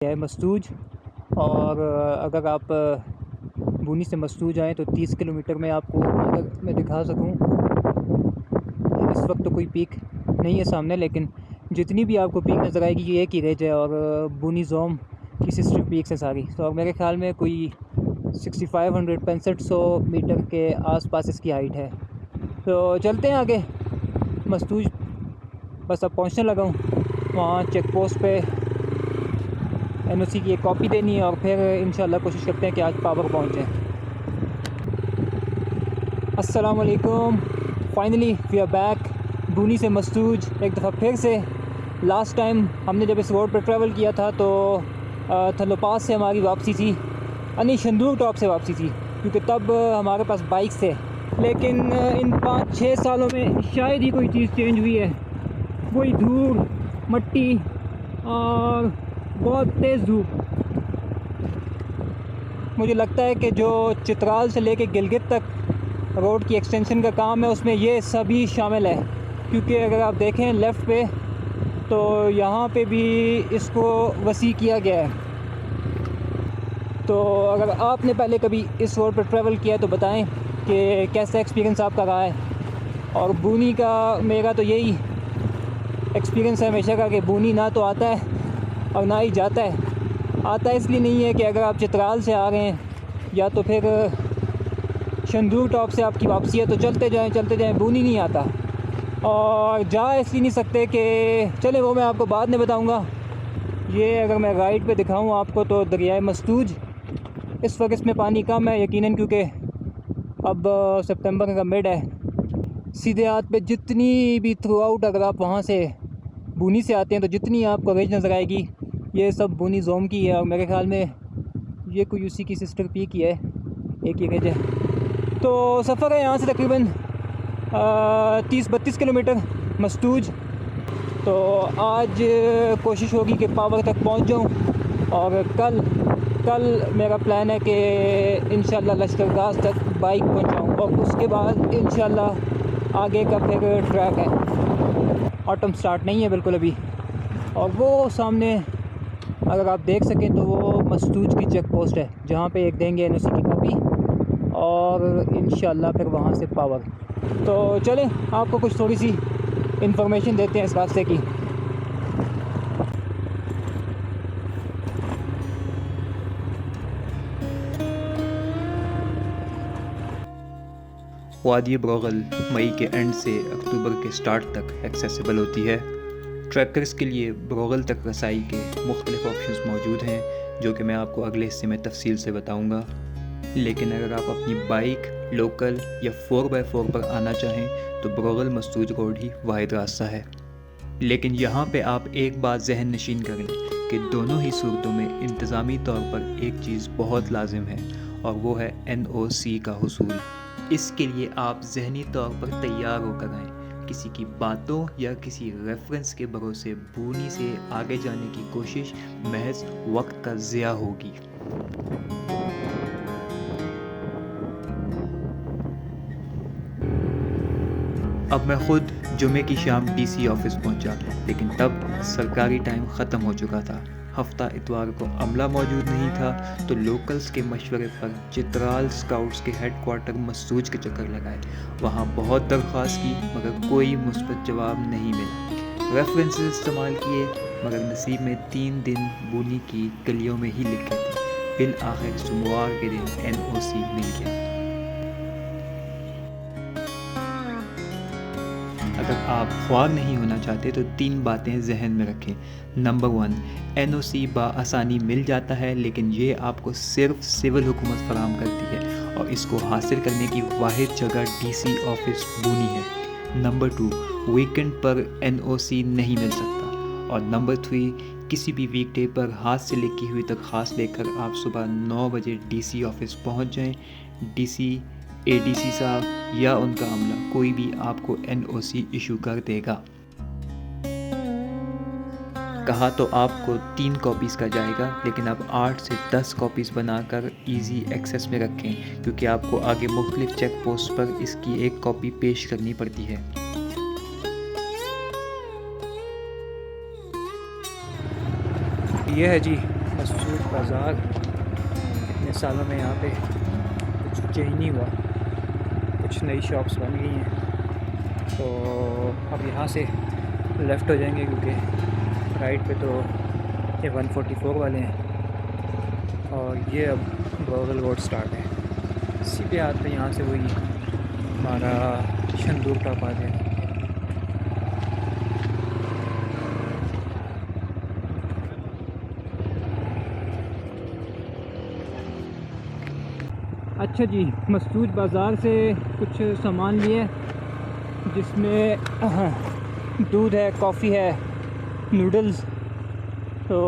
है मस्तूज। और अगर आप बूनी से मस्तूज आएँ तो 30 किलोमीटर में आपको, अगर मैं दिखा सकूँ, इस वक्त तो कोई पीक नहीं है सामने, लेकिन जितनी भी आपको पीक नज़र आएगी ये एक ही रेंज है। और बूनी जोम की सिस्टर पीक्स हैं सारी। तो मेरे ख्याल में कोई 6500 मीटर के आसपास इसकी हाइट है। तो चलते हैं आगे। मस्तूज बस अब पहुंचने लगा हूँ। वहाँ चेक पोस्ट पे एनओसी की एक कॉपी देनी है और फिर इंशाल्लाह कोशिश करते हैं कि आज पावर पहुँचें। अस्सलाम वालेकुम, फाइनली वी आर बैक बूनी से मस्तूज एक दफ़ा फिर से। लास्ट टाइम हमने जब इस रोड पर ट्रैवल किया था तो थलोपास से हमारी वापसी थी, नहीं शंदूर टॉप से वापसी थी, क्योंकि तब हमारे पास बाइक्स थे। लेकिन इन 5-6 सालों में शायद ही कोई चीज़ चेंज हुई है। वही धूल, मट्टी और बहुत तेज़ धूप। मुझे लगता है कि जो चित्राल से लेके गिलगित तक रोड की एक्सटेंशन का काम है उसमें ये सभी शामिल है। क्योंकि अगर आप देखें लेफ़्ट पे तो यहाँ पे भी इसको वसी किया गया है। तो अगर आपने पहले कभी इस रोड पर ट्रैवल किया है तो बताएं कि कैसा एक्सपीरियंस आपका रहा है। और बूनी का मेरा तो यही एक्सपीरियंस है हमेशा का कि बूनी ना तो आता है और ना ही जाता है। आता इसलिए नहीं है कि अगर आप चित्राल से आ रहे हैं या तो फिर शंदूर टॉप से आपकी वापसी है तो चलते जाएं, बूनी नहीं आता। और जा इसलिए नहीं सकते कि चले, वो मैं आपको बाद में बताऊंगा। ये अगर मैं राइट पे दिखाऊं आपको तो दरियाए मस्तूज, इस वक्त इसमें पानी कम है यकीनन, क्योंकि अब सितंबर का मिड है। सीधे हाथ पे जितनी भी थ्रू आउट अगर आप वहाँ से बूनी से आते हैं तो जितनी आपको रेंज नज़र आएगी ये सब बूनी जोम की है। और मेरे ख्याल में ये कोई उसी की सिस्टर पीक ही है, एक ही रेंज है। तो सफ़र है यहाँ से तकरीबन 30-32 किलोमीटर मस्तूज। तो आज कोशिश होगी कि पावर तक पहुँच जाऊँ। और कल मेरा प्लान है कि इंशाल्लाह लश्करगाह तक बाइक पहुँचाऊँ और उसके बाद इंशाल्लाह आगे का फिर ट्रैक है। ऑटम स्टार्ट नहीं है बिल्कुल अभी। और वो सामने अगर आप देख सकें तो वो मस्तूज की चेक पोस्ट है जहाँ पे एक देंगे एनओसी की कॉपी और इंशाल्लाह फिर वहाँ से पावर। तो चलें आपको कुछ थोड़ी सी इंफॉर्मेशन देते हैं इस रास्ते की। वादी ब्रोगल मई के एंड से अक्टूबर के स्टार्ट तक एक्सेसिबल होती है। ट्रैकर्स के लिए ब्रोगल तक रसाई के मुख्तलिफ ऑप्शंस मौजूद हैं, जो कि मैं आपको अगले हिस्से में तफसील से बताऊंगा। लेकिन अगर आप अपनी बाइक, लोकल या 4x4 पर आना चाहें तो ब्रोगल मस्तूज रोड ही वाहिद रास्ता है। लेकिन यहाँ पे आप एक बात जहन नशीन कर लें कि दोनों ही सूरतों में इंतज़ामी तौर पर एक चीज़ बहुत लाजिम है और वो है NOC का हुसूल। इसके लिए आप जहनी तौर पर तैयार होकर आएँ। किसी की बातों या किसी रेफरेंस के भरोसे बूनी से आगे जाने की कोशिश महज वक्त का ज़िया होगी। अब मैं खुद जुमे की शाम DC ऑफिस पहुंचा, लेकिन तब सरकारी टाइम ख़त्म हो चुका था। हफ्ता इतवार को अमला मौजूद नहीं था, तो लोकल्स के मशवरे पर चित्राल स्काउट्स के हेडक्वार्टर मस्तूज के चक्कर लगाए। वहाँ बहुत दरख्वास्त की मगर कोई मुस्बत जवाब नहीं मिला। रेफरेंसेस इस्तेमाल किए मगर नसीब में 3 दिन बूनी की गलियों में ही लिखे थे। बिल आखिर सोमवार के दिन NOC मिल गया। अगर आप ख्वार नहीं होना चाहते तो 3 बातें जहन में रखें। नंबर 1, NOC बआसानी मिल जाता है, लेकिन ये आपको सिर्फ सिविल हुकूमत फराहम करती है और इसको हासिल करने की वाहिद जगह DC ऑफिस बूनी है। नंबर 2, वीकेंड पर NOC नहीं मिल सकता। और नंबर 3, किसी भी वीकडे पर हाथ से लिखी हुई दरख्वास्त लेकर आप सुबह 9 बजे DC ऑफिस पहुंच जाएं। DC, ADC साहब या उनका अमला कोई भी आपको NOC इशू कर देगा। कहा तो आपको 3 कॉपीज़ का जाएगा, लेकिन आप 8 से 10 कॉपीज़ बनाकर इजी एक्सेस में रखें, क्योंकि आपको आगे मुख्तलिफ चेक पोस्ट पर इसकी एक कॉपी पेश करनी पड़ती है। ये है जी मसूद बाज़ार इतने सालों में यहाँ पे कुछ चेंज नहीं हुआ, कुछ नई शॉप्स बन गई हैं। तो अब यहाँ से लेफ़्ट हो जाएंगे क्योंकि राइट पे तो ये 144 वाले हैं और ये अब ब्रोगल रोड स्टार्ट है। सीधे आते यहाँ से वही हमारा शंदूक टॉप आ जाएगा। अच्छा जी, मसूद बाज़ार से कुछ सामान लिए जिसमें दूध है, कॉफ़ी है, नूडल्स। तो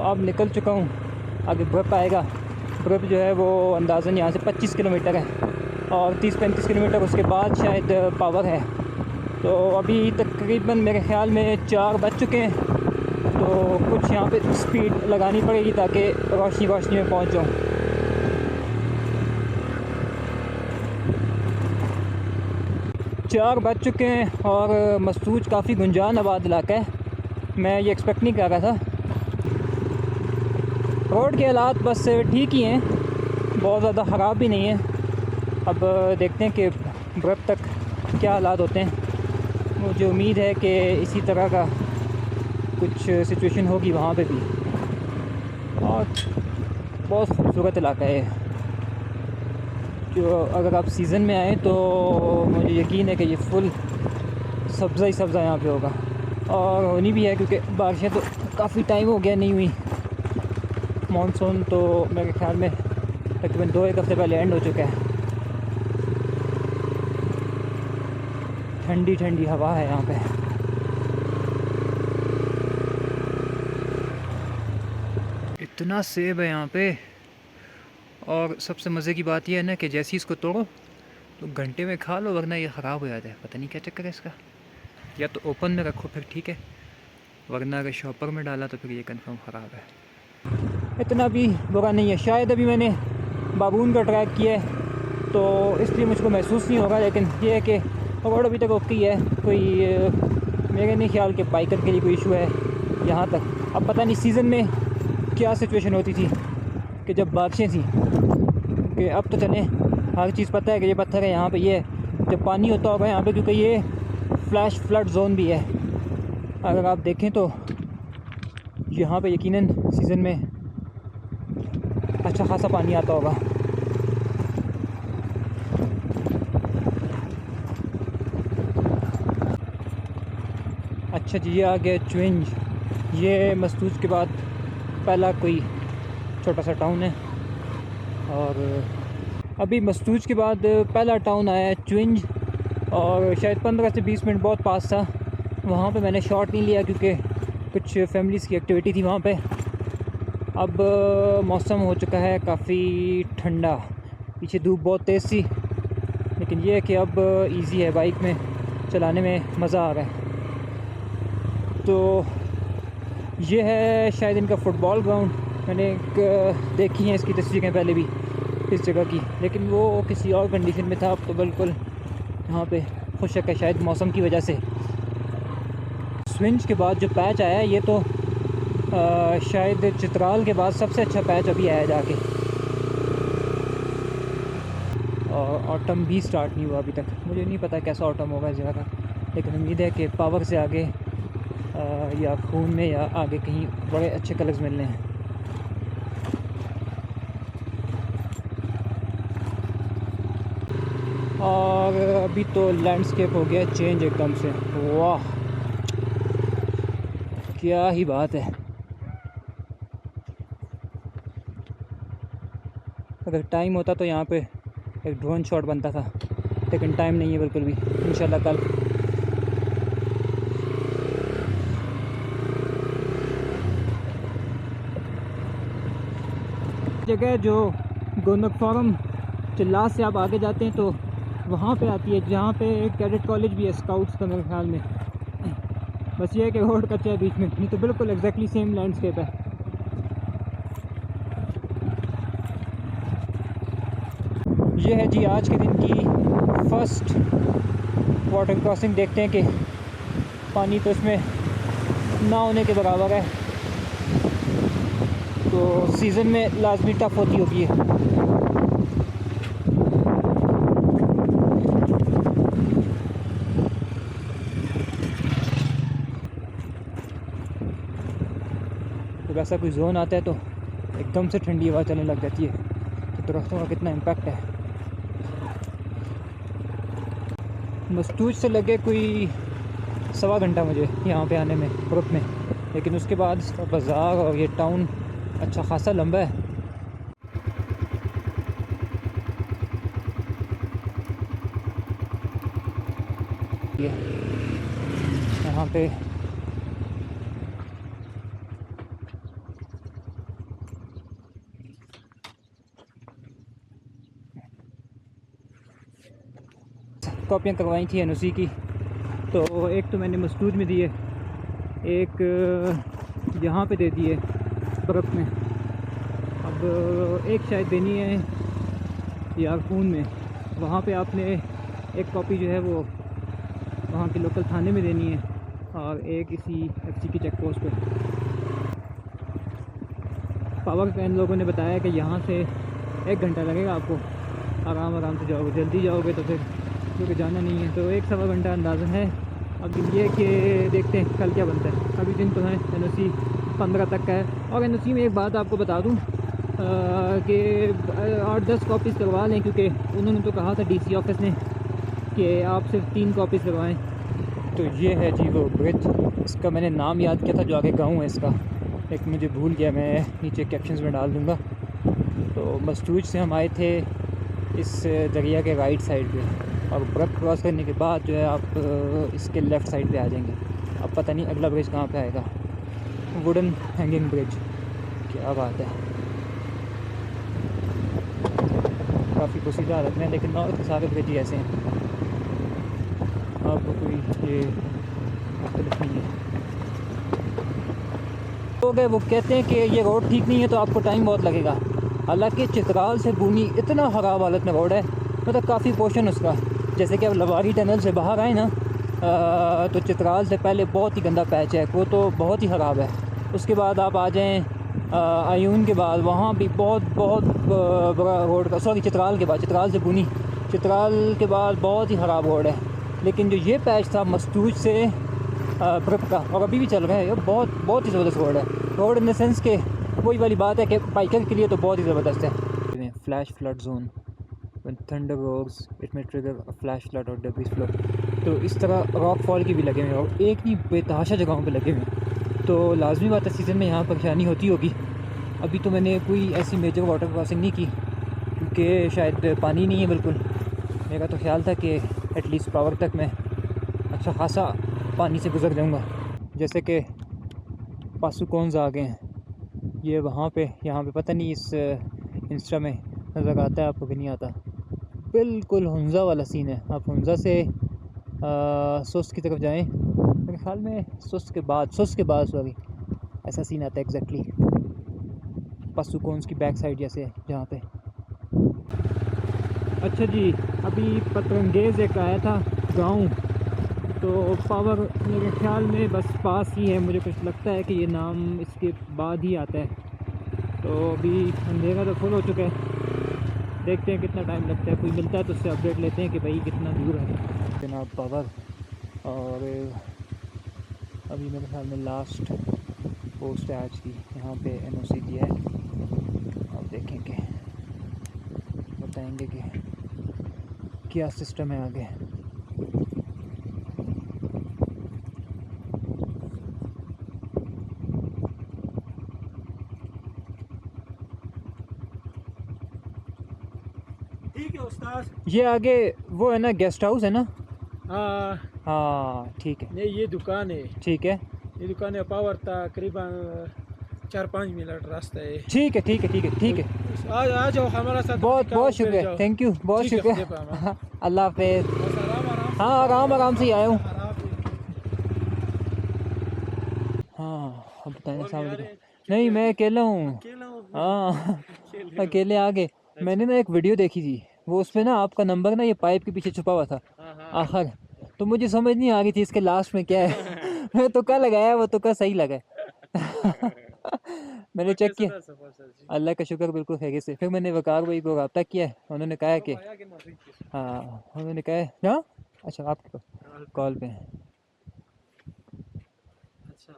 अब निकल चुका हूँ, आगे ब्रप आएगा। ब्रप जो है वो अंदाज़न यहाँ से 25 किलोमीटर है और 30-35 किलोमीटर उसके बाद शायद पावर है। तो अभी तकरीबन मेरे ख़्याल में 4 बज चुके हैं, तो कुछ यहाँ पे स्पीड लगानी पड़ेगी ताकि रोशनी में पहुँच जाऊँ। चार बज चुके हैं और मसूद काफ़ी गुंजान आबाद इलाका है, मैं ये एक्सपेक्ट नहीं कर रहा था। रोड के हालात बस ठीक ही हैं, बहुत ज़्यादा ख़राब भी नहीं है। अब देखते हैं कि ब्रप तक क्या हालात होते हैं। मुझे उम्मीद है कि इसी तरह का कुछ सिचुएशन होगी वहाँ पे भी। और बहुत खूबसूरत इलाका है, जो अगर आप सीज़न में आएँ तो मुझे यकीन है कि ये फुल सब्ज़ा ही सब्ज़ा यहाँ पे होगा। और होनी भी है क्योंकि बारिशें तो काफ़ी टाइम हो गया नहीं हुई। मानसून तो मेरे ख्याल में तकरीबन 2-1 हफ़्ते पहले एंड हो चुका है। ठंडी ठंडी हवा है यहाँ पे। इतना सेब है यहाँ पे, और सबसे मज़े की बात यह है ना कि जैसे ही इसको तोड़ो तो घंटे में खा लो, वरना ये ख़राब हो जाता है। पता नहीं क्या चक्कर है इसका। या तो ओपन में रखो फिर ठीक है, वरना अगर शॉपर में डाला तो फिर ये कंफर्म ख़राब है। इतना भी बुरा नहीं है। शायद अभी मैंने बाबून का ट्रैक किया है तो इसलिए मुझको महसूस नहीं होगा, लेकिन ये है कि रोड अभी तक ओके है। कोई मेरे नहीं ख्याल कि बाइकर के लिए कोई इशू है यहाँ तक। अब पता नहीं सीज़न में क्या सिचुएशन होती थी कि जब बारिशें थी, कि अब तो चलें हर चीज़ पता है कि ये पत्थर है यहाँ पे, ये जब पानी होता होगा यहाँ पे, क्योंकि ये फ्लैश फ्लड जोन भी है। अगर आप देखें तो यहाँ पे यकीनन सीज़न में अच्छा खासा पानी आता होगा। अच्छा जी, ये आ गया चुंज। ये मसूद के बाद पहला कोई छोटा सा टाउन है, और अभी मसूद के बाद पहला टाउन आया है चुंज, और शायद 15 से 20 मिनट बहुत पास था। वहाँ पे मैंने शॉट नहीं लिया क्योंकि कुछ फैमिलीज़ की एक्टिविटी थी वहाँ पे। अब मौसम हो चुका है काफ़ी ठंडा, पीछे धूप बहुत तेज़ थी, लेकिन ये है कि अब इजी है, बाइक में चलाने में मज़ा आ रहा है। तो ये है शायद इनका फ़ुटबॉल ग्राउंड। मैंने देखी हैं इसकी तस्वीरें पहले भी इस जगह की, लेकिन वो किसी और कंडीशन में था। अब तो बिल्कुल यहाँ पे खुशक है, शायद मौसम की वजह से। स्विंज के बाद जो पैच आया है ये तो शायद चित्राल के बाद सबसे अच्छा पैच अभी आया जाके। और ऑटम भी स्टार्ट नहीं हुआ अभी तक। मुझे नहीं पता कैसा ऑटम होगा इस जगह का, लेकिन उम्मीद है कि पावर से आगे या खून में या आगे कहीं बड़े अच्छे कलर्स मिलने हैं। और अभी तो लैंडस्केप हो गया चेंज एकदम से। वाह, क्या ही बात है। अगर टाइम होता तो यहाँ पे एक ड्रोन शॉट बनता था, लेकिन टाइम नहीं है बिल्कुल भी। इंशाल्लाह कल। जगह जो गोनक फॉरम चिल्ला से आप आगे जाते हैं तो वहाँ पे आती है, जहाँ पे एक कैडेट कॉलेज भी है स्काउट्स का मेरे ख्याल में। बस ये है कि रोड कच्चा है बीच में, नहीं तो बिल्कुल एग्जैक्टली सेम लैंडस्केप है। ये है जी आज के दिन की फर्स्ट वाटर क्रॉसिंग। देखते हैं कि पानी तो इसमें ना होने के बराबर है, तो सीज़न में लाजमी टफ होती होगी है। तो वैसा कोई जोन आता है तो एकदम से ठंडी हवा चलने लग जाती है। तो दरख्तों का कितना इम्पैक्ट है। मस्तूज से लगे कोई 1.25 घंटा मुझे यहाँ पे आने में ग्रुप में, लेकिन उसके बाद इसका बाज़ार और ये टाउन अच्छा खासा लंबा है। यहाँ पे कॉपियाँ करवाई थी एनओसी की, तो एक तो मैंने मस्तूज में दी है, एक यहाँ पे दे दी है बर्फ़ में, अब एक शायद देनी है यारकून में। वहाँ पे आपने एक कॉपी जो है वो वहाँ के लोकल थाने में देनी है और एक इसी एफसी की चेक पोस्ट पे। पावर का इन लोगों ने बताया कि यहाँ से 1 घंटा लगेगा आपको, आराम से जाओगे, जल्दी जाओगे तो फिर क्योंकि जाना नहीं है तो 1-1.25 घंटा अंदाज़ा है। अब ये कि देखते हैं कल क्या बनता है। अभी दिन तो है, एनओसी 15 तक का है। और एनओसी में एक बात आपको बता दूं कि 8-10 कॉपीज़ करवा लें, क्योंकि उन्होंने तो कहा था डीसी ऑफिस ने कि आप सिर्फ 3 कॉपीज़ करवाएं। तो ये है जी वो ब्रिज, इसका मैंने नाम याद किया था जो आगे गाँव है इसका, एक मुझे भूल गया, मैं नीचे कैप्शंस में डाल दूँगा। तो मस्तूज से हम आए थे इस दरिया के राइट साइड पे, और बर्फ़ क्रॉस करने के बाद जो है आप इसके लेफ़्ट साइड पे आ जाएंगे। अब पता नहीं अगला ब्रिज कहाँ पे आएगा। वुडन हैंगिंग ब्रिज, क्या बात है, काफ़ी पोसीदा हालत में, लेकिन नॉर्थ के सारे ब्रिज ही ऐसे हैं, आपको कोई ये मुख्तलिफ नहीं है। तो गए वो कहते हैं कि ये रोड ठीक नहीं है तो आपको टाइम बहुत लगेगा। हालांकि चित्राल से बूनी इतना ख़राब हालत में रोड है, मतलब काफ़ी पोर्शन उसका, जैसे कि अब लवारी टनल से बाहर आए ना तो चित्राल से पहले बहुत ही गंदा पैच है, वो तो बहुत ही ख़राब है। उसके बाद आप आ जाएँ आयून के बाद, वहाँ भी बहुत बड़ा रोड का, सॉरी चित्राल के बाद, चित्राल से बूनी, चित्राल के बाद बहुत ही ख़राब रोड है। लेकिन जो ये पैच था मस्तूज से बर्फ़ का, और अभी भी चल रहा है, ये बहुत ही ज़बरदस्त रोड है। रोड इन द सेंस के वही वाली बात है कि बाइकर के लिए तो बहुत ही ज़बरदस्त है। Flash flood zone, when thunder roars it में ट्रिगर अ फ्लैश फ्लड और डेब्रिस फ्लो। तो इस तरह रॉक फॉल की भी लगे हुए हैं, और एक नहीं बेतहाशा जगहों पे लगे हुए हैं। तो लाजमी बात है सीज़न में यहाँ परेशानी होती होगी। अभी तो मैंने कोई ऐसी मेजर वाटर क्रॉसिंग नहीं की, क्योंकि शायद पानी नहीं है बिल्कुल। मेरा तो ख्याल था कि एटलीस्ट पावर तक मैं अच्छा खासा पानी से गुजर जाऊँगा। जैसे कि पासुकोन्स आ गए हैं, ये वहाँ पे, यहाँ पे पता नहीं इस इंस्टा में नज़र आता है आपको कि नहीं आता। बिल्कुल हुंजा वाला सीन है। आप हुंजा से सुस्त की तरफ जाएं, मेरे ख्याल में सुस्त के बाद सॉरी ऐसा सीन आता है एग्जैक्टली पासुकोन्स की बैक साइड जैसे जहाँ पे। अच्छा जी, अभी पतरंगेज़ एक आया था गाँव, तो पावर मेरे ख्याल में बस पास ही है, मुझे कुछ लगता है कि ये नाम इसके बाद ही आता है। तो अभी अंधेरा तो फुल हो चुका है, देखते हैं कितना टाइम लगता है। कोई मिलता है तो उससे अपडेट लेते हैं कि भाई कितना दूर है जनाब पावर। और अभी मेरे ख्याल में लास्ट पोस्ट है आज की, यहाँ पे एनओसी दिया है। अब देखेंगे, बताएंगे कि क्या सिस्टम है आगे। ठीक है उस्ताद। ये आगे वो है ना, गेस्ट हाउस है ना? हाँ ठीक है, नहीं, ये दुकान है, ठीक है, ये दुकान है। पावर तकरीबन 4-5 मिनट रास्ता है। ठीक है, ठीक है, ठीक है, ठीक है। आ जाओ हमारा साथ। बहुत शुक्रिया, थैंक यू, बहुत शुक्रिया। अल्लाह हाफिज़। हाँ, आराम से ही आया हूँ। हाँ, अब बताएं सामने। नहीं, मैं अकेला हूँ। हाँ, अकेले आ गए। मैंने ना एक वीडियो देखी थी, वो उसमें ना आपका नंबर ना ये पाइप के पीछे छुपा हुआ था आखिर, तो मुझे समझ नहीं आ रही थी इसके लास्ट में क्या है। मैं तुक्का लगाया, वो तुक्का सही लगा। मैंने चेक कैसा किया, था सफर सर जी? अल्लाह का शुक्र बिल्कुल खैरियत से। फिर मैंने वकार भाई को रब्ता किया, उन्होंने कहा है कब कि आया कि ना फिर? हाँ, उन्होंने कहा है हाँ, अच्छा आपके कॉल पे हैं। अच्छा,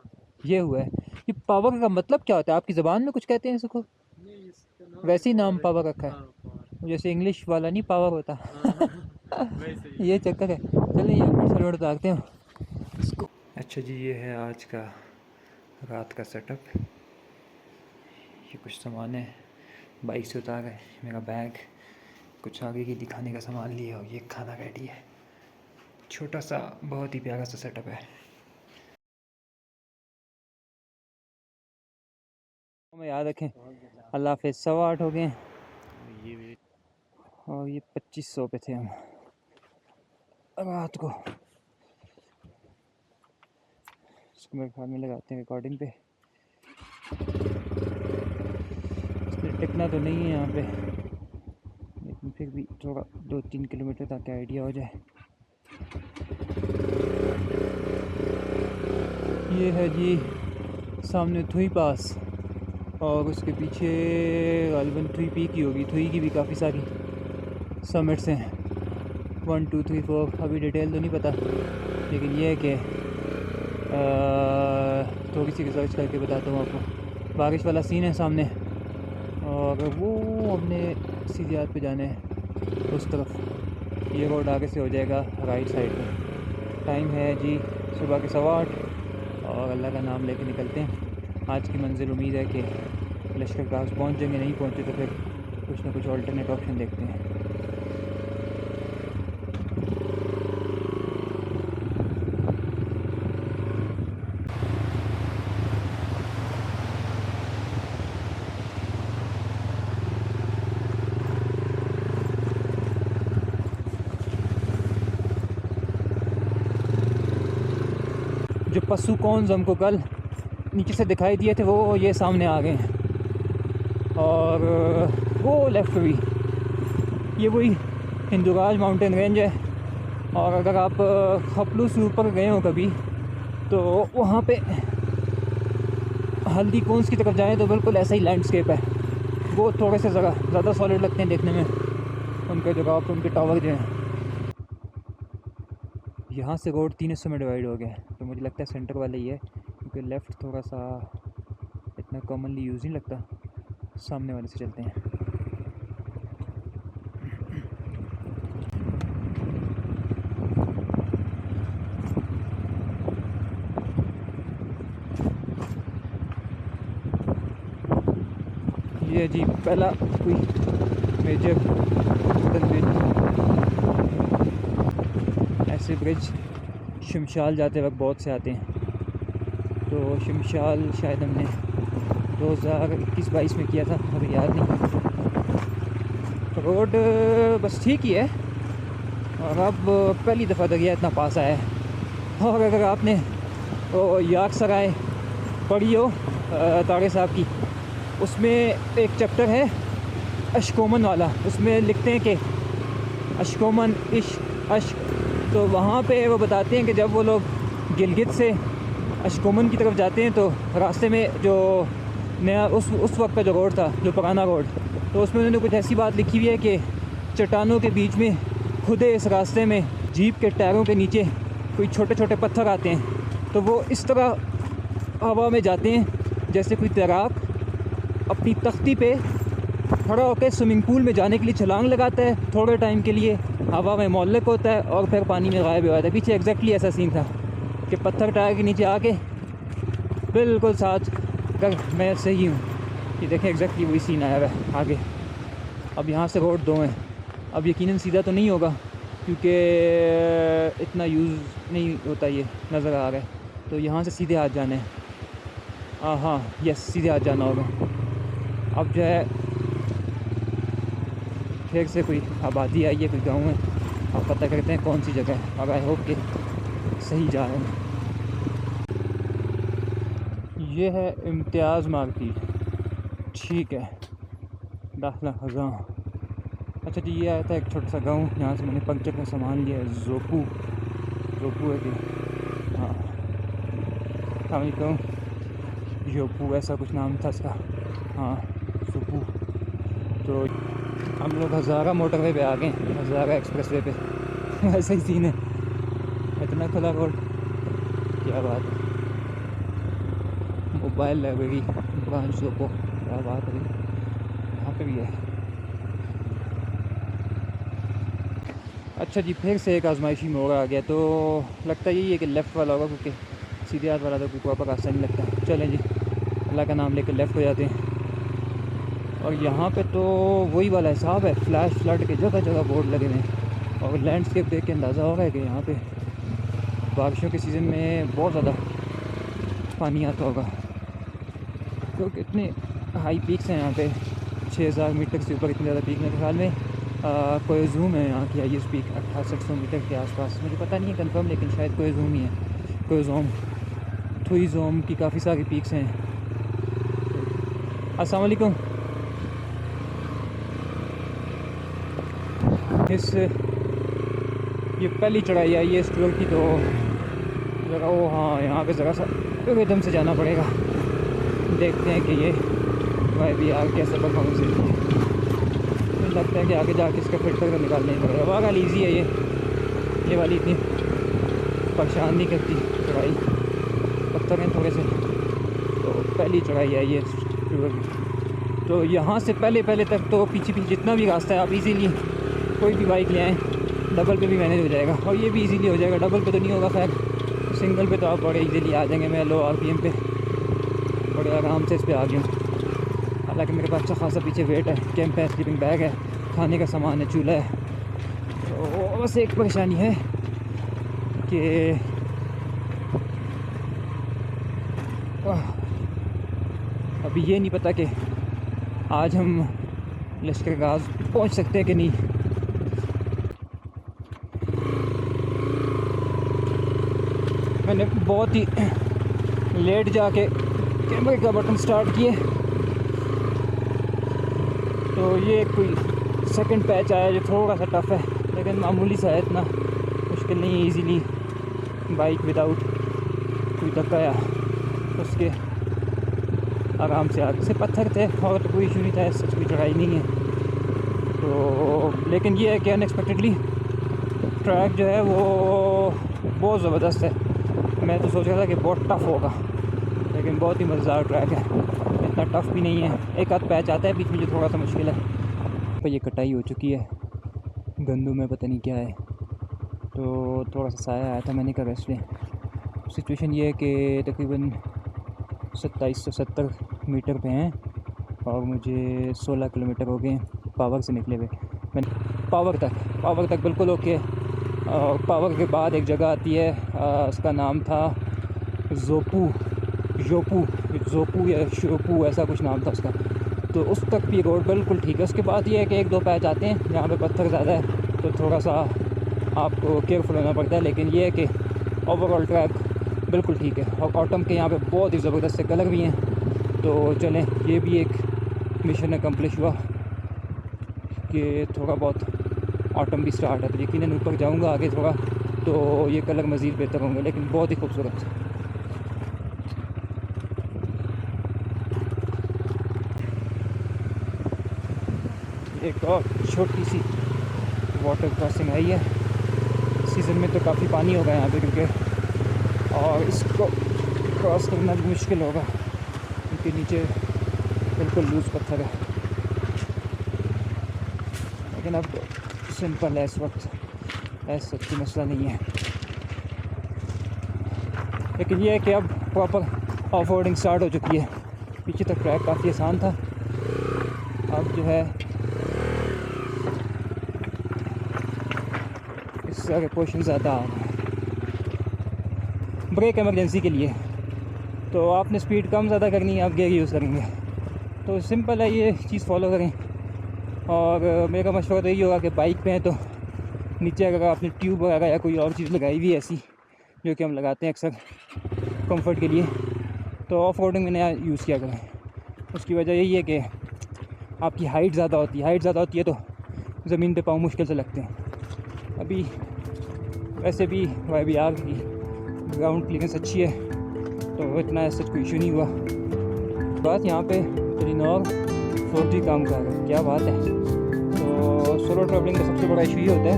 ये हुआ है। ये पावर का मतलब क्या होता है आपकी ज़बान में, कुछ कहते हैं इसको? नहीं इसका नाम ही वैसे ही नाम पावर है। पावर रखा है, हाँ पावर। जैसे इंग्लिश वाला नहीं पावर होता। हाँ वैसे ही। ये चक्कर है। चलिए ये सलवर उतारते हैं इसको। अच्छा जी, ये है आज का रात का सेटअप। ये कुछ सामान है बाइक से उतारा है, मेरा बैग, कुछ आगे की दिखाने का सामान लिया, और ये खाना रेडी है। छोटा सा बहुत ही प्यारा सा सेटअप है। हमें याद रखें, अल्लाह हाफिज़। 8:15 हो गए हैं और ये 2500 पे थे हम रात को। इसको मेरे ख्याल में लगाते हैं रिकॉर्डिंग पे। इसमें टिकना तो नहीं है यहाँ पे, लेकिन फिर भी थोड़ा 2-3 किलोमीटर तक आइडिया हो जाए। ये है जी सामने थुई पास, और उसके पीछे गालिबन थुई पीक ही होगी। थुई की भी काफ़ी सारी समिट्स हैं, 1 2 3 4। अभी डिटेल तो नहीं पता, लेकिन ये है कि थोड़ी सी रिसर्च करके बताता हूँ आपको। बारिश वाला सीन है सामने, और वो हमने सीधी हाथ पे जाना है उस तरफ। ये रोड आगे से हो जाएगा राइट साइड में। टाइम है जी सुबह के 8:15, और अल्लाह का नाम लेके निकलते हैं। आज की मंजिल उम्मीद है कि लश्कर पास पहुँच जाएंगे, नहीं पहुँचे तो फिर कुछ ना कुछ ऑल्टरनेट ऑप्शन देखते हैं। जो पशु कॉन्स हमको कल नीचे से दिखाई दिए थे, वो ये सामने आ गए हैं, और वो लेफ्ट भी ये वही हिंदुराज माउंटेन रेंज है। और अगर आप खपलू से ऊपर गए हो कभी, तो वहाँ पे हल्दी कॉन्स की तरफ जाएं तो बिल्कुल ऐसा ही लैंडस्केप है। वो थोड़े से ज़्यादा सॉलिड लगते हैं देखने में, उनके जो आप उनके टावर जो हैं। यहाँ से रोड 3 हिस्सों में डिवाइड हो गया है, तो मुझे लगता है सेंटर वाला ही है, क्योंकि लेफ़्ट थोड़ा सा इतना कॉमनली यूज़ नहीं लगता। सामने वाले से चलते हैं। ये जी पहला कोई मेजर ब्रिज, ऐसे ब्रिज शमशाल जाते वक्त बहुत से आते हैं। तो शमशाल शायद हमने 2021-22 में किया था, अभी याद नहीं। रोड बस ठीक ही है, और अब पहली दफ़ा दरिया इतना पास आया है। और अगर आपने याक सराय पढ़ी हो तारे साहब की, उसमें एक चैप्टर है अशकोमन वाला, उसमें लिखते हैं कि अशकोमन इश्क अश्क। तो वहाँ पे वो बताते हैं कि जब वो लोग गिलगित से अशकोमन की तरफ जाते हैं, तो रास्ते में जो नया उस वक्त का जो रोड था, जो पुराना रोड, तो उसमें उन्होंने कुछ ऐसी बात लिखी हुई है कि चट्टानों के बीच में खुदे इस रास्ते में जीप के टायरों के नीचे कोई छोटे छोटे पत्थर आते हैं। तो वो इस तरह हवा में जाते हैं जैसे कोई तैराक अपनी तख्ती पे खड़ा होकर स्विमिंग पूल में जाने के लिए छलांग लगाता है, थोड़े टाइम के लिए हवा में मुअल्लक होता है और फिर पानी में गायब हो जाता है। पीछे एग्जैक्टली ऐसा सीन था कि पत्थर टायर के नीचे आके बिल्कुल साथ कर मैं सही हूँ। ये देखें एग्जैक्टली वही सीन आया हुआ है आगे। अब यहाँ से रोड 2 हैं। अब यकीनन सीधा तो नहीं होगा, क्योंकि इतना यूज़ नहीं होता, ये नज़र आ रहा है। तो यहाँ से सीधे हाथ जाना है। हाँ यस, सीधे हाथ जाना होगा। अब जो है फिर से कोई आबादी आई है, कोई गांव है, अब पता करते हैं कौन सी जगह है। अब आई होप कि सही जा रहे हैं। ये है इम्तियाज़ मार्केट, ठीक है, दाखला खज़ां। अच्छा जी, ये आया था एक छोटा सा गांव, यहाँ से मैंने पंक्चर का सामान लिया है। जोपू है कि हाँ, अस्सलाम वालेकुम। जोपू ऐसा कुछ नाम था इसका, हाँ जोपू। तो हम लोग हज़ारा मोटरवे पे आ गए, हज़ारा एक्सप्रेसवे पे। ऐसा ही सीन है, इतना खुला रोड, क्या बात है। मोबाइल लाइब्रेरी ब्रांच जोपो, क्या बात है, यहाँ पे भी है। अच्छा जी, फिर से एक आजमाइशी मोड़ आ गया। तो लगता यही है कि लेफ़्ट वाला होगा, क्योंकि सीधे हाथ वाला तो कोई प्रॉपर रास्ता नहीं लगता। चलें जी, अल्लाह का नाम लेकर लेफ़्ट हो जाते हैं। और यहाँ पे तो वही वाला हिसाब है, फ्लैश फ्लड के जगह जगह बोर्ड लगे हुए हैं। और लैंडस्केप देख के अंदाज़ा हो रहा है कि यहाँ पे बारिशों के सीज़न में बहुत ज़्यादा पानी आता होगा। तो कितने हाई पीक्स हैं यहाँ पे, 6000 मीटर से ऊपर इतने ज़्यादा पीक। मेरे ख्याल में कोई जूम है यहाँ की हाईएस्ट पीक 6800 मीटर के आसपास, मुझे पता नहीं है कंफर्म, लेकिन शायद कोई जूम ही है, कोई जोम थुई जोम की काफ़ी सारी पीक्स हैं। अस्सलाम वालेकुम। इस ये पहली चढ़ाई आई है इस टूर की, तो ज़रा वो हाँ यहाँ पे ज़रा सा रिदम से जाना पड़ेगा। देखते हैं कि ये भाई भी आगे कैसे परफॉर्मेंस देती है। मुझे लगता है कि आगे जाके इसका फिल्टर तो निकालना ही पड़ेगा। वाकई ईजी है ये वाली, इतनी परेशान नहीं करती चढ़ाई, पत्थर हैं थोड़े से। तो पहली चढ़ाई आई है टूर की। तो यहाँ से पहले तक तो पीछे जितना भी रास्ता है, आप इजीली कोई भी बाइक ले आएँ, डबल पे भी मैनेज हो जाएगा। और ये भी इजीली हो जाएगा, डबल पे तो नहीं होगा खैर, सिंगल पे तो आप बड़े इजीली आ जाएंगे। मैं लो आरपीएम पे बड़े आराम से इस पर आ गया हूँ। हालांकि मेरे पास अच्छा खासा पीछे वेट है, कैंप है, स्लीपिंग बैग है, खाने का सामान है, चूल्हा है। तो बस एक परेशानी है कि अभी ये नहीं पता कि आज हम लश्कर-ए-गाज़ पहुँच सकते हैं कि नहीं। मैंने बहुत ही लेट जाके कैमरे का बटन स्टार्ट किए, तो ये कोई सेकंड पैच आया जो थोड़ा सा टफ़ है, लेकिन मामूली सा है, इतना मुश्किल नहीं है। इजीली बाइक विदाउट कोई धक्का या उसके आराम से आगे से पत्थर थे और तो कोई इशू नहीं था, ऐसा कोई चढ़ाई नहीं है। तो लेकिन ये है कि अनएक्सपेक्टेडली ट्रैक जो है वो बहुत ज़बरदस्त है। मैं तो सोच रहा था कि बहुत टफ़ होगा, लेकिन बहुत ही मज़ेदार ट्रैक है, इतना टफ़ भी नहीं है। एक आध पैच आता है बीच में जो थोड़ा सा मुश्किल है। पर ये कटाई हो चुकी है, गंदू में पता नहीं क्या है, तो थोड़ा सा साया आया था, मैंने कहा इसलिए। सिचुएशन ये है कि तकरीबन 2770 मीटर पे हैं और मुझे 16 किलोमीटर हो गए पावर से निकले हुए। मैंने पावर तक बिल्कुल ओके। और पावर के बाद एक जगह आती है, उसका नाम था जोपू या शोपू, ऐसा कुछ नाम था उसका। तो उस तक भी रोड बिल्कुल ठीक है। उसके बाद ये है कि एक दो पैच आते हैं जहाँ पे पत्थर ज़्यादा है, तो थोड़ा सा आपको केयरफुल होना पड़ता है। लेकिन ये है कि ओवरऑल ट्रैक बिल्कुल ठीक है। और ऑटम के यहाँ पे बहुत ही ज़बरदस्त से कलर भी हैं। तो चलें, ये भी एक मिशन अकम्प्लिश हुआ कि थोड़ा बहुत ऑटम भी स्टार्ट है। तो यकीनन ऊपर जाऊँगा आगे थोड़ा, तो ये कलर मज़ीद बेहतर होंगे, लेकिन बहुत ही खूबसूरत। एक और छोटी सी वाटर क्रॉसिंग आई है। सीज़न में तो काफ़ी पानी होगा यहाँ पे, क्योंकि और इसको क्रॉस करना भी मुश्किल होगा क्योंकि नीचे बिल्कुल लूज़ पत्थर है। लेकिन अब सिंपल है, इस वक्त ऐसा कोई मसला नहीं है। लेकिन ये है कि अब प्रॉपर ऑफ रोडिंग स्टार्ट हो चुकी है। पीछे तक ट्रैक काफ़ी आसान था, अब जो है इससे आगे पोर्शन ज़्यादा आ रहा है। ब्रेक इमरजेंसी के लिए तो आपने स्पीड कम ज़्यादा करनी है, आप गियर यूज़ करेंगे। तो सिंपल है, ये चीज़ फॉलो करें। और मेरा मशवरा तो यही होगा कि बाइक पे हैं तो नीचे अगर आपने ट्यूब वगैरह या कोई और चीज़ लगाई हुई है ऐसी, जो कि हम लगाते हैं अक्सर कंफर्ट के लिए, तो ऑफ रोडिंग में नया यूज़ किया करें। उसकी वजह यही है कि आपकी हाइट ज़्यादा होती है तो ज़मीन पे पाँव मुश्किल से लगते हैं। अभी वैसे भी YBR की ग्राउंड क्लियरेंस अच्छी है, तो इतना ऐसा कोई इशू नहीं हुआ। बस यहाँ पे टेलीनॉर 4G काम कर रहा है, क्या बात है। तो सोलो ट्रैवलिंग का सबसे बड़ा इशू ये होता है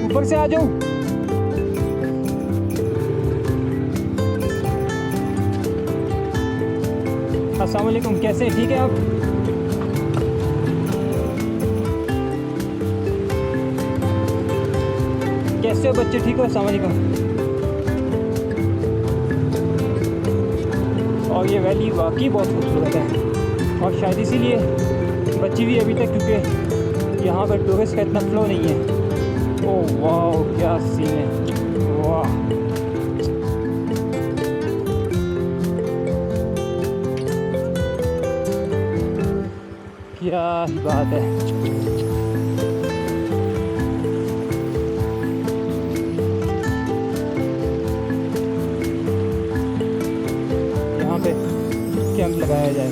ऊपर से आ जाऊं। अस्सलाम वालेकुम, कैसे हैं? ठीक है आप? कैसे हो बच्चे, ठीक हो? अस्सलाम वालेकुम। और ये वैली वाकई बहुत खूबसूरत है और शायद इसीलिए बची हुई अभी तक, क्योंकि यहाँ पर टूरिस्ट का इतना फ्लो नहीं है। ओह वाह, क्या सीन है, वाह। क्या ही बात है। यहाँ पे कैंप लगाया जाए।